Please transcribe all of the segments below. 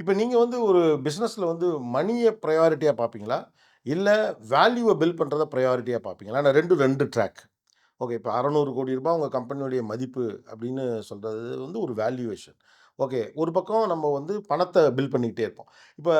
இப்ப நீங்க வந்து ஒரு பிசினஸ்ல வந்து மணிய பிரையாரிட்டியா பார்ப்பீங்களா? இல்ல வேல்யூவ பில்ட் பண்றத பிரையாரிட்டியா பார்ப்பீங்களா? ஏன்னா 2ம் 2 ட்ராக். ஓகே. இப்ப ரூ. 600,00,00,000 உங்க கம்பெனியுடைய மதிப்பு அப்படின்னு சொல்றது வந்து ஒரு வேல்யூவேஷன். ஓகே. ஒரு பக்கம் நம்ம வந்து பணத்த பில்ட் பண்ணிக்கிட்டே இருப்போம். இப்ப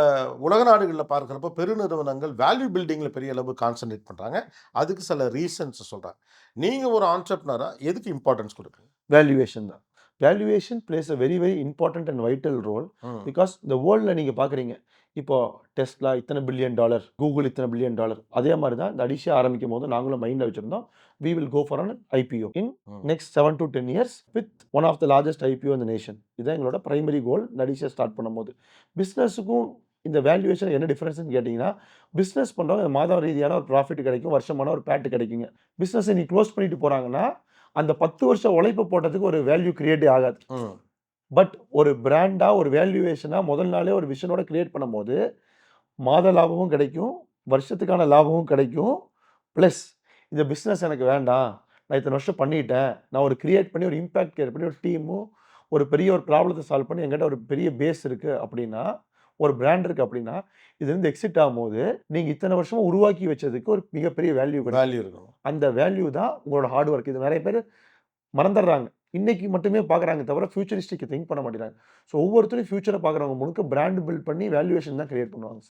உலக நாடுகள்ல பார்க்கிறப்போ பெருநிறுவனங்கள் வேல்யூ பில்டிங்ல பெரிய அளவு கான்சன்ட்ரேட் பண்றாங்க. அதுக்கு சில ரீசன்ஸ் சொல்றாங்க. நீங்க ஒரு ஆன்ட்ரப்ரனரா எதுக்கு இம்பார்ட்டன்ஸ் குடுப்பீங்க? வேல்யூவேஷன் தான். Valuation plays a very, very important and vital role. Hmm. Because இந்த வேர்ல்ட்ல நீங்க பார்க்குறீங்க. இப்போ டெஸ்லா இத்தன பில்லியன் டாலர், கூகுள் இத்தன பில்லியன் டாலர். அதே மாரி தான் இந்த அடிஷியா ஆரம்பிக்கும்போது நாங்களும் மைண்ட்ல வச்சிருந்தோம். We will go for an IPO in hmm. Next 7 to 10 years with one of the largest IPO in the nation. இதான் எங்களோட பிரைமரி கோல் இந்த அடிஷியா ஸ்டார்ட் பண்ணும்போது. பிசினஸுக்கும் இந்த வேல்யூவேஷன் என்ன டிஃபரன்ஸ்ன்னு கேட்டீங்கன்னா, பிசினஸ் பண்றவங்க மாத ரீதியான ஒரு ப்ராஃபிட் கிடைக்கும். வருஷமான ஒரு பேட் கிடைக்குங்க. பிசினஸ இன்னைக்கு குளோஸ் பண்ணிட்டு போறாங்கன்னா, அந்த 10 வருஷம் உழைப்பு போட்டதுக்கு ஒரு வேல்யூ கிரியேட்டே ஆகாது. ம். பட் ஒரு பிராண்டா, ஒரு வேல்யூவேஷனா முதல் நாளே ஒரு விஷனோட கிரியேட் பண்ணும்போது, மாத லாபமும் கிடைக்கும், வருஷத்துக்கான லாபமும் கிடைக்கும். பிளஸ் இந்த பிசினஸ் எனக்கு வேண்டாம். நான் இத்தன வருஷம் பண்ணிட்டேன். நான் ஒரு கிரியேட் பண்ணி ஒரு இம்பாக்ட் கிரியேட் பண்ணி ஒரு டீமும், ஒரு பெரிய ஒரு ப்ராப்ளத்த சால்வ் பண்ணி என்கிட்ட ஒரு பெரிய பேஸ் இருக்கு அப்படின்னா, ஒரு பிராண்ட் இருக்கு அப்படின்னா, இதுலருந்து எக்ஸிட் ஆகும்போது, நீங்க இத்தன வருஷமா உருவாக்கி வச்சதுக்கு ஒரு மிகப்பெரிய வேல்யூ கிடைக்கும். வேல்யூ இருக்கணும். அந்த வேல்யூ தான் உங்களோட ஹார்ட் ஒர்க். இது நெறைய பேரு மறந்துடுறாங்க. இன்னைக்கு மட்டுமே பார்க்குறாங்க தவிர, ஃபியூச்சரிஸ்டிக் திங்க் பண்ண மாட்டேங்கிறாங்க. ஸோ ஒவ்வொருத்தரும் ஃபியூச்சர பார்க்குறவங்க முழுக்க பிராண்ட் பில்ட் பண்ணி வேல்யூவேஷன் தான் கிரியேட் பண்ணுவாங்க.